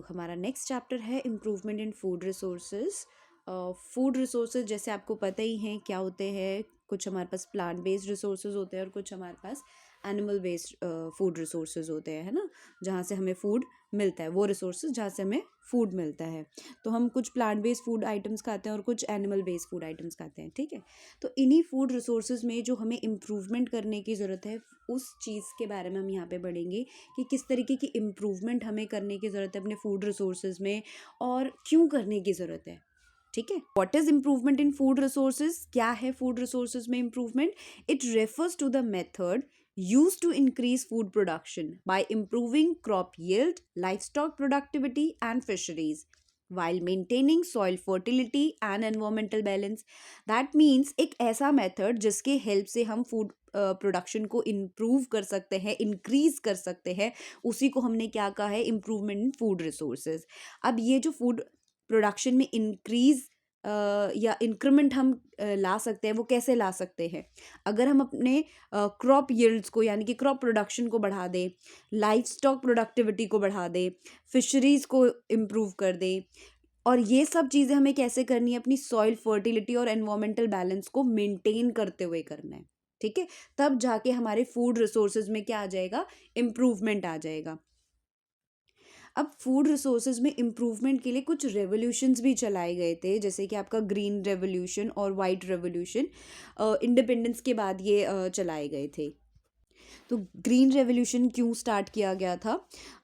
हमारा next chapter है improvement in food resources. Food resources जैसे आपको पता ही हैं क्या होते हैं, कुछ हमारे पास प्लांट बेस्ड रिसोर्सेज होते हैं और कुछ हमारे पास एनिमल बेस्ड फूड रिसोर्सेज होते हैं, है ना, जहाँ से हमें फूड मिलता है, वो रिसोर्सेज जहाँ से हमें फूड मिलता है। तो हम कुछ प्लांट बेस्ड फूड आइटम्स खाते हैं और कुछ एनिमल बेस्ड फूड आइटम्स खाते हैं, ठीक है। तो इन्हीं फूड रिसोर्सेज में जो हमें इम्प्रूवमेंट करने की ज़रूरत है, उस चीज़ के बारे में हम यहाँ पे पढ़ेंगे कि किस तरीके की इम्प्रूवमेंट हमें करने की ज़रूरत है अपने फूड रिसोर्सेज में और क्यों करने की ज़रूरत है, ठीक है। What is improvement in food resources? क्या है फूड रिसोर्सेज में improvement? It refers to the method used to increase food production by improving crop yield, livestock productivity, and fisheries, while maintaining soil fertility and environmental balance. That means एक ऐसा method जिसके help से हम food production को improve कर सकते हैं, increase कर सकते हैं, उसी को हमने क्या कहा है, इम्प्रूवमेंट इन फूड रिसोर्सेज। अब ये जो फूड प्रोडक्शन में इंक्रीज या इंक्रीमेंट हम ला सकते हैं, वो कैसे ला सकते हैं? अगर हम अपने क्रॉप यील्ड्स को यानी कि क्रॉप प्रोडक्शन को बढ़ा दें, लाइफ स्टॉक प्रोडक्टिविटी को बढ़ा दें, फिशरीज को इम्प्रूव कर दें, और ये सब चीज़ें हमें कैसे करनी है, अपनी सॉइल फर्टिलिटी और एनवायरमेंटल बैलेंस को मेंटेन करते हुए करना है, ठीक है। तब जाके हमारे फूड रिसोर्सेज में क्या आ जाएगा, इम्प्रूवमेंट आ जाएगा। अब फूड रिसोर्सेज में इम्प्रूवमेंट के लिए कुछ रेवोल्यूशंस भी चलाए गए थे, जैसे कि आपका ग्रीन रेवोल्यूशन और वाइट रेवोल्यूशन इंडिपेंडेंस के बाद ये चलाए गए थे। तो ग्रीन रेवोल्यूशन क्यों स्टार्ट किया गया था?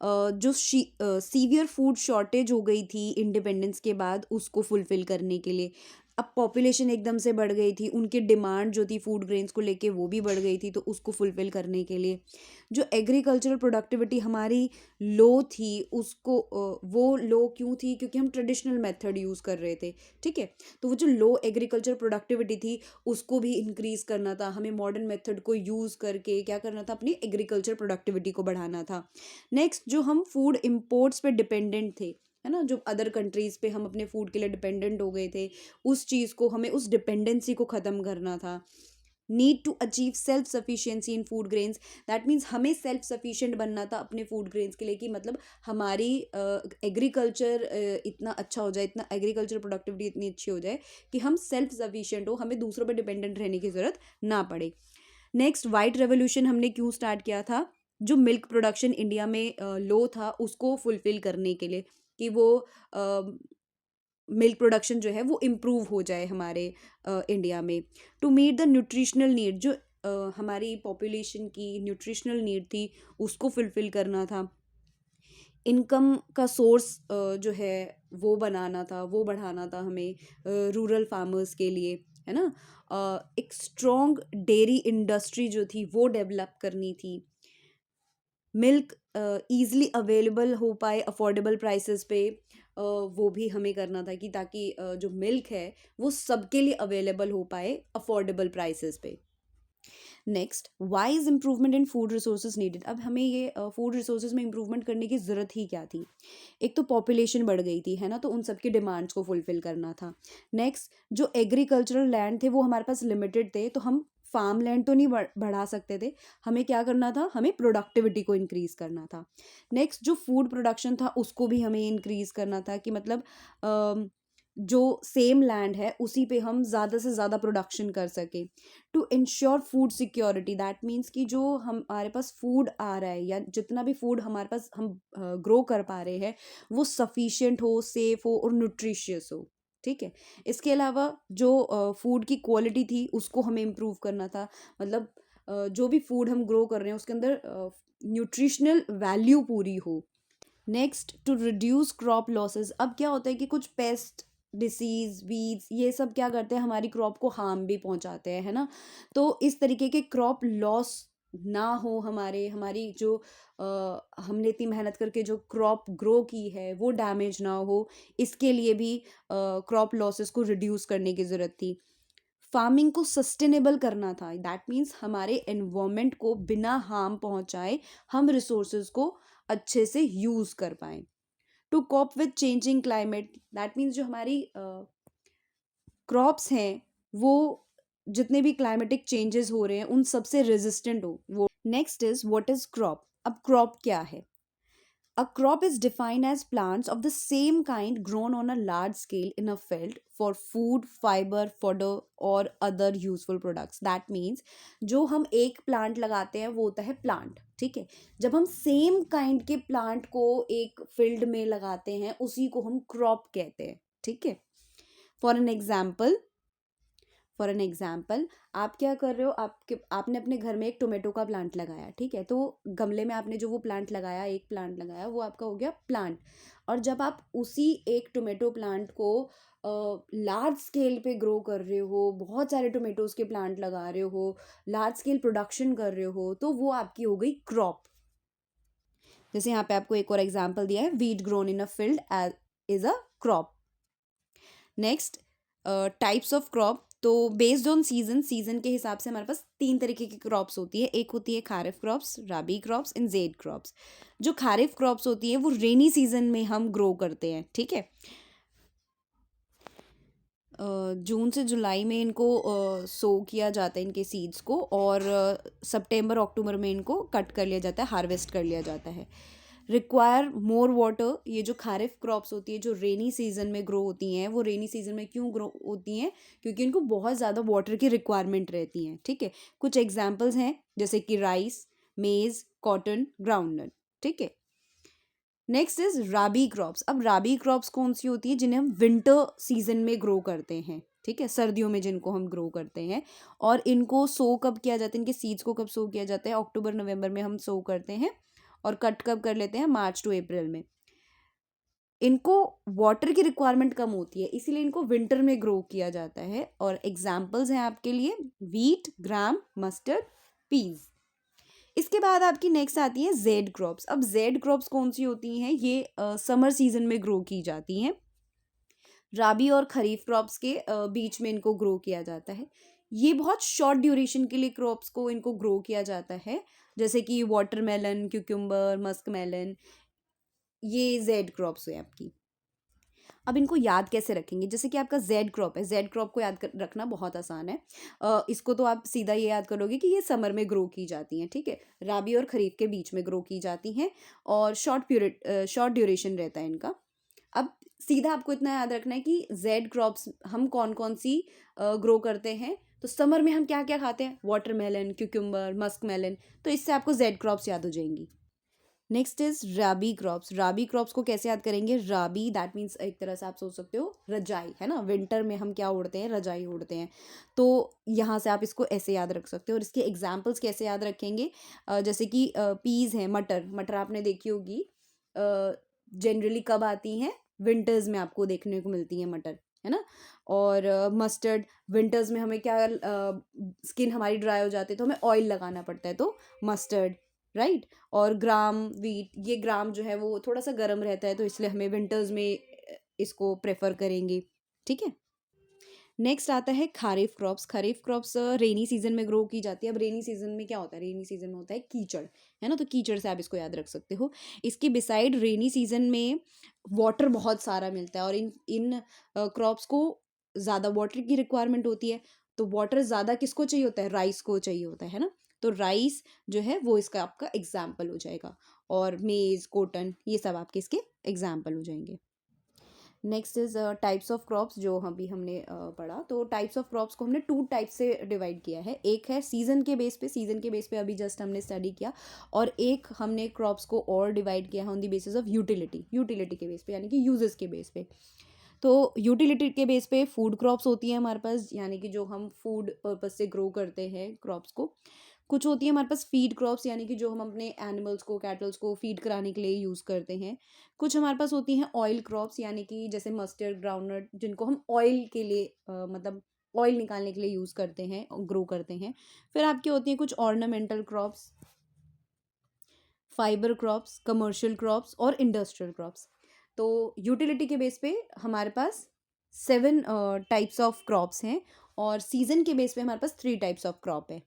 जो सीवियर फूड शॉर्टेज हो गई थी इंडिपेंडेंस के बाद, उसको फुलफिल करने के लिए। अब पॉपुलेशन एकदम से बढ़ गई थी, उनकी डिमांड जो थी फूड ग्रेन्स को लेके वो भी बढ़ गई थी, तो उसको फुलफिल करने के लिए जो एग्रीकल्चरल प्रोडक्टिविटी हमारी लो थी, उसको वो लो क्यों थी, क्योंकि हम ट्रेडिशनल मेथड यूज़ कर रहे थे, ठीक है। तो वो जो लो एग्रीकल्चर प्रोडक्टिविटी थी उसको भी इंक्रीज करना था, हमें मॉडर्न मेथड को यूज़ करके क्या करना था, अपनी एग्रीकल्चर प्रोडक्टिविटी को बढ़ाना था। नेक्स्ट, जो हम फूड इम्पोर्ट्स पे डिपेंडेंट थे, है ना, जो अदर कंट्रीज़ पे हम अपने फूड के लिए डिपेंडेंट हो गए थे, उस चीज़ को हमें, उस डिपेंडेंसी को ख़त्म करना था। Need to achieve self sufficiency in food grains, that means हमें सेल्फ सफिशिएंट बनना था अपने फूड ग्रेन्स के लिए, कि मतलब हमारी एग्रीकल्चर इतना अच्छा हो जाए, इतना एग्रीकल्चर प्रोडक्टिविटी इतनी अच्छी हो जाए कि हम सेल्फ सफिशिएंट हो, हमें दूसरों पर डिपेंडेंट रहने की ज़रूरत ना पड़े। नेक्स्ट, वाइट रेवोल्यूशन हमने क्यों स्टार्ट किया था? जो मिल्क प्रोडक्शन इंडिया में लो था, उसको फुलफिल करने के लिए, कि वो मिल्क प्रोडक्शन जो है वो इम्प्रूव हो जाए हमारे इंडिया में। To meet the nutritional need, जो हमारी पॉपुलेशन की न्यूट्रिशनल नीड थी, उसको फुलफिल करना था। इनकम का सोर्स जो है वो बनाना था, वो बढ़ाना था हमें रूरल फार्मर्स के लिए, है ना। एक स्ट्रॉन्ग डेयरी इंडस्ट्री जो थी वो डेवलप करनी थी। मिल्क ईज़िली अवेलेबल हो पाए अफोर्डेबल प्राइसेस पे, वो भी हमें करना था, कि ताकि जो मिल्क है वो सबके लिए अवेलेबल हो पाए अफोर्डेबल प्राइसेस पे। Next, why is improvement in food resources needed? अब हमें ये फूड रिसोर्सेज में इम्प्रूवमेंट करने की ज़रूरत ही क्या थी? एक तो पॉपुलेशन बढ़ गई थी, है ना, तो उन सबकी डिमांड्स को फुलफिल करना था। नेक्स्ट, जो एग्रीकल्चरल लैंड थे वो हमारे पास लिमिटेड थे, तो हम फार्म लैंड तो नहीं बढ़ा सकते थे, हमें क्या करना था, हमें प्रोडक्टिविटी को इंक्रीज करना था। नेक्स्ट, जो फूड प्रोडक्शन था उसको भी हमें इंक्रीज करना था, कि मतलब जो सेम लैंड है उसी पे हम ज़्यादा से ज़्यादा प्रोडक्शन कर सकें। To ensure food security, that means कि जो हमारे पास फूड आ रहा है या जितना भी फूड हमारे पास हम ग्रो कर पा रहे हैं, वो सफिशिएंट हो, सेफ हो और न्यूट्रिशियस हो, ठीक है। इसके अलावा जो फूड की क्वालिटी थी उसको हमें इम्प्रूव करना था, मतलब जो भी फूड हम ग्रो कर रहे हैं उसके अंदर न्यूट्रिशनल वैल्यू पूरी हो। Next, to reduce crop losses. अब क्या होता है कि कुछ पेस्ट, डिसीज, वीड्स, ये सब क्या करते हैं, हमारी क्रॉप को हार्म भी पहुंचाते हैं, है ना। तो इस तरीके के क्रॉप लॉस ना हो, हमारी जो हमने इतनी मेहनत करके जो क्रॉप ग्रो की है वो डैमेज ना हो, इसके लिए भी क्रॉप लॉसेस को रिड्यूस करने की ज़रूरत थी। फार्मिंग को सस्टेनेबल करना था, दैट मीन्स हमारे एनवायरनमेंट को बिना हार्म पहुंचाए हम रिसोर्सेज को अच्छे से यूज कर पाएं। To cope with changing climate, that means जो हमारी क्रॉप्स हैं वो जितने भी क्लाइमेटिक चेंजेस हो रहे हैं उन सबसे रेजिस्टेंट हो वो। Next is what is crop? अब क्रॉप क्या है? A crop is defined as plants of the same kind grown on a large scale in a field for food, fiber, fodder और other useful products. That means जो हम एक plant लगाते हैं वो होता है प्लांट, ठीक है। जब हम सेम काइंड के प्लांट को एक फील्ड में लगाते हैं उसी को हम क्रॉप कहते हैं, ठीक है। फॉर एन एग्जाम्पल आप क्या कर रहे हो, आपने अपने घर में एक टोमेटो का प्लांट लगाया, ठीक है। तो गमले में आपने जो वो प्लांट लगाया, एक प्लांट लगाया, वो आपका हो गया प्लांट। और जब आप उसी एक टोमेटो प्लांट को लार्ज स्केल पे ग्रो कर रहे हो, बहुत सारे टोमेटोज के प्लांट लगा रहे हो, लार्ज स्केल प्रोडक्शन कर रहे हो, तो वो आपकी हो गई क्रॉप। जैसे यहाँ पे आपको एक और एग्जाम्पल दिया है, wheat grown in a field is a crop. Next, types of crop. तो बेस्ड ऑन सीजन के हिसाब से हमारे पास 3 तरीके की क्रॉप्स होती है। एक होती है kharif crops, rabi crops and zaid crops. जो खारिफ क्रॉप्स होती है वो रेनी सीजन में हम ग्रो करते हैं, ठीक है। जून से जुलाई में इनको सो किया जाता है, इनके सीड्स को, और सितंबर अक्टूबर में इनको कट कर लिया जाता है, हार्वेस्ट कर लिया जाता है। Require more water. ये जो खारिफ क्रॉप्स होती है जो रेनी सीजन में ग्रो होती हैं, वो रेनी सीजन में क्यों ग्रो होती हैं? क्योंकि इनको बहुत ज़्यादा वाटर की रिक्वायरमेंट रहती हैं, ठीक है। कुछ एग्जांपल्स हैं जैसे कि राइस, मेज, कॉटन, ग्राउंडनट, ठीक है। Next is rabi crops. अब राबी क्रॉप्स कौन सी होती है? जिन्हें हम विंटर सीजन में ग्रो करते हैं, ठीक है, सर्दियों में जिनको हम ग्रो करते हैं। और इनको सो कब किया जाता है, इनके सीड्स को कब सो किया जाता है? अक्टूबर नवंबर में हम सो करते हैं, और कट कब कर लेते हैं? मार्च टू अप्रैल में। इनको वाटर की रिक्वायरमेंट कम होती है, इसीलिए इनको विंटर में ग्रो किया जाता है। और एग्जाम्पल्स हैं आपके लिए वीट, ग्राम, मस्टर्ड, पीज। इसके बाद आपकी नेक्स्ट आती है जेड क्रॉप्स। अब जेड क्रॉप्स कौन सी होती हैं? ये समर सीजन में ग्रो की जाती हैं। राबी और खरीफ क्रॉप्स के बीच में इनको ग्रो किया जाता है। ये बहुत शॉर्ट ड्यूरेशन के लिए क्रॉप्स को इनको ग्रो किया जाता है, जैसे कि वाटरमेलन, क्यूकम्बर, मस्क मेलन। ये जेड क्रॉप्स है आपकी। अब इनको याद कैसे रखेंगे? जैसे कि आपका जेड क्रॉप है, जेड क्रॉप को रखना बहुत आसान है। इसको तो आप सीधा ये याद करोगे कि ये समर में ग्रो की जाती हैं, ठीक है। राबी और खरीफ के बीच में ग्रो की जाती हैं, और शॉर्ट ड्यूरेशन रहता है इनका। अब सीधा आपको इतना याद रखना है कि जेड क्रॉप्स हम कौन कौन सी ग्रो करते हैं। तो समर में हम क्या क्या खाते हैं? Watermelon, cucumber, musk melon. तो इससे आपको जेड क्रॉप्स याद हो जाएंगी। Next is rabi crops. Rabi crops को कैसे याद करेंगे? राबी दैट मीन्स एक तरह से आप सोच सकते हो रजाई, है ना। विंटर में हम क्या ओढ़ते हैं? रजाई ओढ़ते हैं। तो यहाँ से आप इसको ऐसे याद रख सकते हो। और इसके एग्जाम्पल्स कैसे याद रखेंगे? जैसे कि पीज है, मटर। मटर आपने देखी होगी, जनरली कब आती हैं? विंटर्स में आपको देखने को मिलती है मटर, है ना। और मस्टर्ड, विंटर्स में हमें क्या, स्किन हमारी ड्राई हो जाती है तो हमें ऑयल लगाना पड़ता है, तो मस्टर्ड, राइट। और ग्राम, वीट, ये ग्राम जो है वो थोड़ा सा गर्म रहता है, तो इसलिए हमें विंटर्स में इसको प्रेफर करेंगे, ठीक है। नेक्स्ट आता है kharif crops. Kharif crops rainy season में ग्रो की जाती है। अब रेनी सीजन में क्या होता है? रेनी सीजन में होता है कीचड़, है ना। तो कीचड़ से आप इसको याद रख सकते हो। इसके बिसाइड रेनी सीजन में वाटर बहुत सारा मिलता है, और इन इन क्रॉप्स को ज़्यादा वाटर की रिक्वायरमेंट होती है। तो वाटर ज़्यादा किसको चाहिए होता है? राइस को चाहिए होता है ना। तो राइस जो है वो इसका आपका एग्जाम्पल हो जाएगा। और मेज, कॉटन, ये सब आपके इसके एग्जाम्पल हो जाएंगे। Next is types of crops, जो अभी हमने पढ़ा। तो टाइप्स ऑफ क्रॉप्स को हमने 2 टाइप से डिवाइड किया है। एक है सीजन के बेस पे, अभी जस्ट हमने स्टडी किया। और एक हमने क्रॉप्स को और डिवाइड किया है on the basis of utility के बेस पे, यानी कि यूजेस के बेस पे। तो यूटिलिटी के बेस पे फूड क्रॉप्स होती है हमारे पास, यानी कि जो हम फूड पर्पज से ग्रो करते हैं क्रॉप्स को। कुछ होती है हमारे पास फीड क्रॉप्स, यानी कि जो हम अपने एनिमल्स को, कैटल्स को फीड कराने के लिए यूज़ करते हैं। कुछ हमारे पास होती हैं ऑयल क्रॉप्स, यानी कि जैसे मस्टर्ड, ग्राउंडनट, जिनको हम ऑयल के लिए मतलब ऑयल निकालने के लिए यूज़ करते हैं और ग्रो करते हैं। फिर आपकी होती हैं कुछ ornamental crops, fibre crops, commercial crops और इंडस्ट्रियल क्रॉप्स। तो यूटिलिटी के बेस पे हमारे पास 7 टाइप्स ऑफ क्रॉप्स हैं, और सीजन के बेस पे हमारे पास 3 टाइप्स ऑफ क्रॉप है।